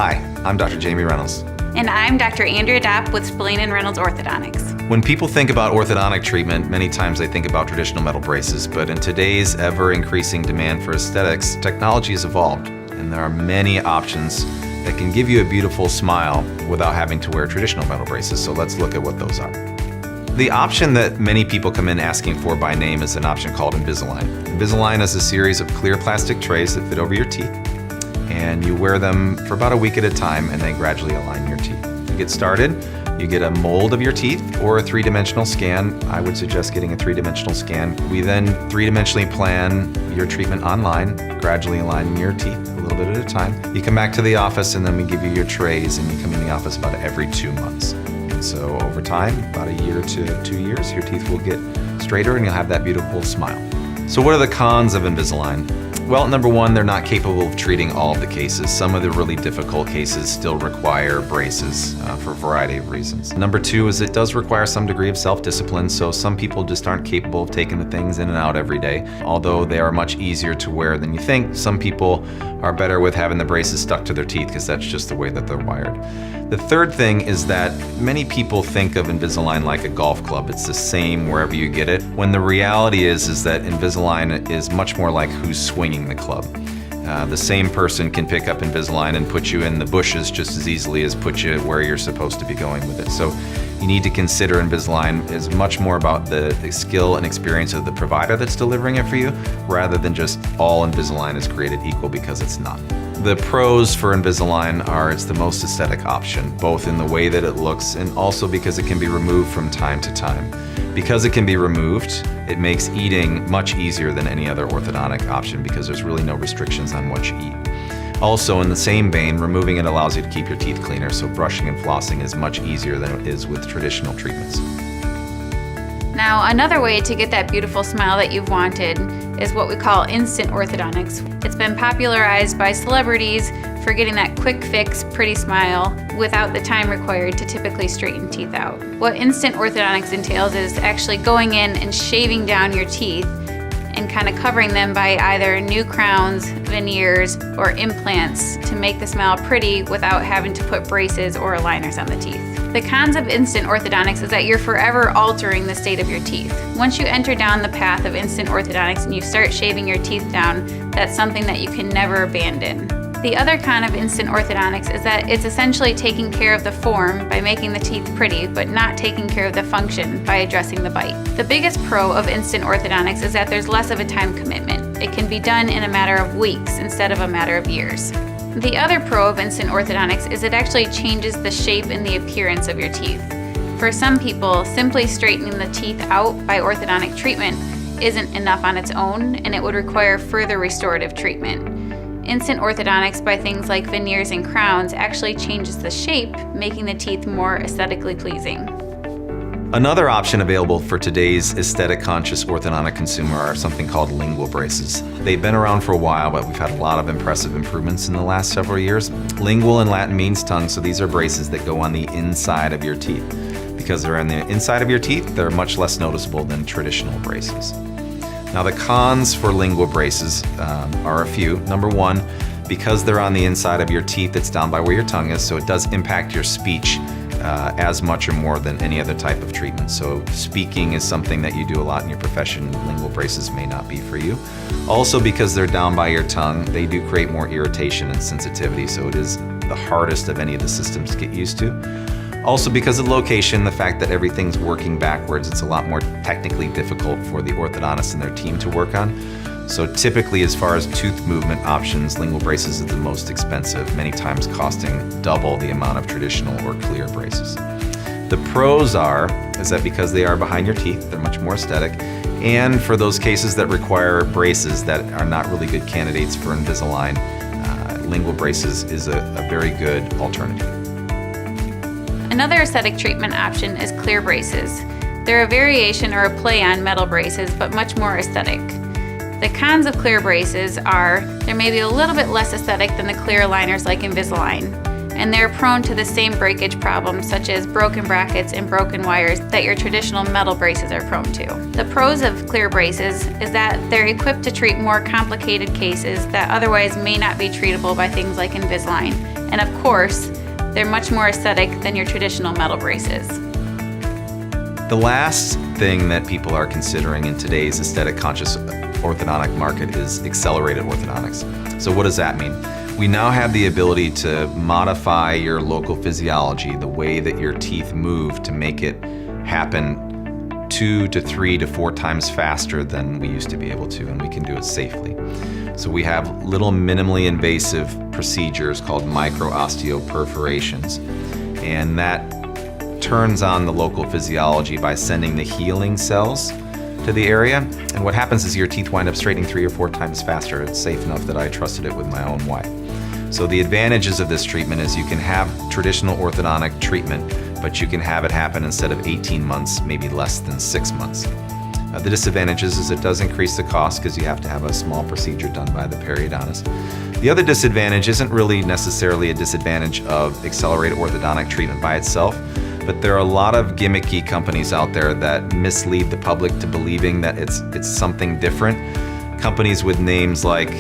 Hi, I'm Dr. Jamie Reynolds. And I'm Dr. Andrea Dopp with Spillane and Reynolds Orthodontics. When people think about orthodontic treatment, many times they think about traditional metal braces, but in today's ever-increasing demand for aesthetics, technology has evolved, and there are many options that can give you a beautiful smile without having to wear traditional metal braces, so let's look at what those are. The option that many people come in asking for by name is an option called Invisalign. Invisalign is a series of clear plastic trays that fit over your teeth, and you wear them for about a week at a time and they gradually align your teeth. To get started, you get a mold of your teeth or a three-dimensional scan. I would suggest getting a three-dimensional scan. We then three-dimensionally plan your treatment online, gradually aligning your teeth a little bit at a time. You come back to the office and then we give you your trays, and you come in the office about every 2 months. And so over time, about a year to 2 years, your teeth will get straighter and you'll have that beautiful smile. So what are the cons of Invisalign? Well, number one, they're not capable of treating all of the cases. Some of the really difficult cases still require braces for a variety of reasons. Number two is it does require some degree of self-discipline, so some people just aren't capable of taking the things in and out every day. Although they are much easier to wear than you think, some people are better with having the braces stuck to their teeth because that's just the way that they're wired. The third thing is that many people think of Invisalign like a golf club. It's the same wherever you get it, when the reality is that Invisalign is much more like who's swinging the club. The same person can pick up Invisalign and put you in the bushes just as easily as put you where you're supposed to be going with it. So you need to consider Invisalign is much more about the skill and experience of the provider that's delivering it for you, rather than just all Invisalign is created equal, because it's not. The pros for Invisalign are it's the most aesthetic option, both in the way that it looks and also because it can be removed from time to time. Because it can be removed, it makes eating much easier than any other orthodontic option because there's really no restrictions on what you eat. Also, in the same vein, removing it allows you to keep your teeth cleaner, so brushing and flossing is much easier than it is with traditional treatments. Now, another way to get that beautiful smile that you've wanted is what we call instant orthodontics. It's been popularized by celebrities for getting that quick fix, pretty smile without the time required to typically straighten teeth out. What instant orthodontics entails is actually going in and shaving down your teeth and kind of covering them by either new crowns, veneers, or implants to make the smile pretty without having to put braces or aligners on the teeth. The cons of instant orthodontics is that you're forever altering the state of your teeth. Once you enter down the path of instant orthodontics and you start shaving your teeth down, that's something that you can never abandon. The other con of instant orthodontics is that it's essentially taking care of the form by making the teeth pretty, but not taking care of the function by addressing the bite. The biggest pro of instant orthodontics is that there's less of a time commitment. It can be done in a matter of weeks instead of a matter of years. The other pro of instant orthodontics is it actually changes the shape and the appearance of your teeth. For some people, simply straightening the teeth out by orthodontic treatment isn't enough on its own, and it would require further restorative treatment. Instant orthodontics by things like veneers and crowns actually changes the shape, making the teeth more aesthetically pleasing. Another option available for today's aesthetic-conscious orthodontic consumer are something called lingual braces. They've been around for a while, but we've had a lot of impressive improvements in the last several years. Lingual in Latin means tongue, so these are braces that go on the inside of your teeth. Because they're on the inside of your teeth, they're much less noticeable than traditional braces. Now, the cons for lingual braces are a few. Number one, because they're on the inside of your teeth, it's down by where your tongue is, so it does impact your speech as much or more than any other type of treatment. So speaking is something that you do a lot in your profession. Lingual braces may not be for you. Also, because they're down by your tongue, they do create more irritation and sensitivity, so it is the hardest of any of the systems to get used to. Also, because of location, the fact that everything's working backwards, it's a lot more technically difficult for the orthodontist and their team to work on. So typically, as far as tooth movement options, lingual braces is the most expensive, many times costing double the amount of traditional or clear braces. The pros is that because they are behind your teeth, they're much more aesthetic. And for those cases that require braces that are not really good candidates for Invisalign, lingual braces is a very good alternative. Another aesthetic treatment option is clear braces. They're a variation or a play on metal braces, but much more aesthetic. The cons of clear braces are they're maybe a little bit less aesthetic than the clear aligners like Invisalign, and they're prone to the same breakage problems such as broken brackets and broken wires that your traditional metal braces are prone to. The pros of clear braces is that they're equipped to treat more complicated cases that otherwise may not be treatable by things like Invisalign, And of course, they're much more aesthetic than your traditional metal braces. The last thing that people are considering in today's aesthetic conscious orthodontic market is accelerated orthodontics. So what does that mean? We now have the ability to modify your local physiology, the way that your teeth move, to make it happen 2 to 3 to 4 times faster than we used to be able to, and we can do it safely. So we have little minimally invasive procedures called micro-osteoperforations, and that turns on the local physiology by sending the healing cells to the area. And what happens is your teeth wind up straightening 3 or 4 times faster. It's safe enough that I trusted it with my own wife. So the advantages of this treatment is you can have traditional orthodontic treatment, but you can have it happen instead of 18 months, maybe less than 6 months. The disadvantages is it does increase the cost because you have to have a small procedure done by the periodontist. The other disadvantage isn't really necessarily a disadvantage of accelerated orthodontic treatment by itself, but there are a lot of gimmicky companies out there that mislead the public to believing that it's something different. Companies with names like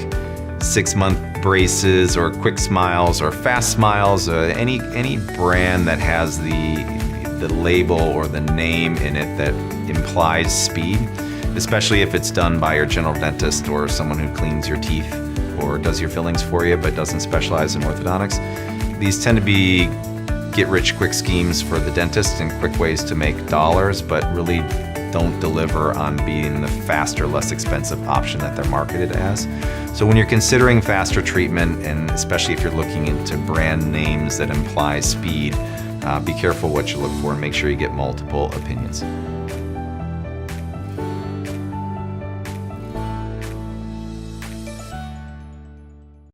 6-month braces or quick smiles or fast smiles, any brand that has the label or the name in it that implies speed, especially if it's done by your general dentist or someone who cleans your teeth or does your fillings for you but doesn't specialize in orthodontics. These tend to be get-rich-quick schemes for the dentist and quick ways to make dollars, but really don't deliver on being the faster, less expensive option that they're marketed as. So when you're considering faster treatment, and especially if you're looking into brand names that imply speed, be careful what you look for and make sure you get multiple opinions.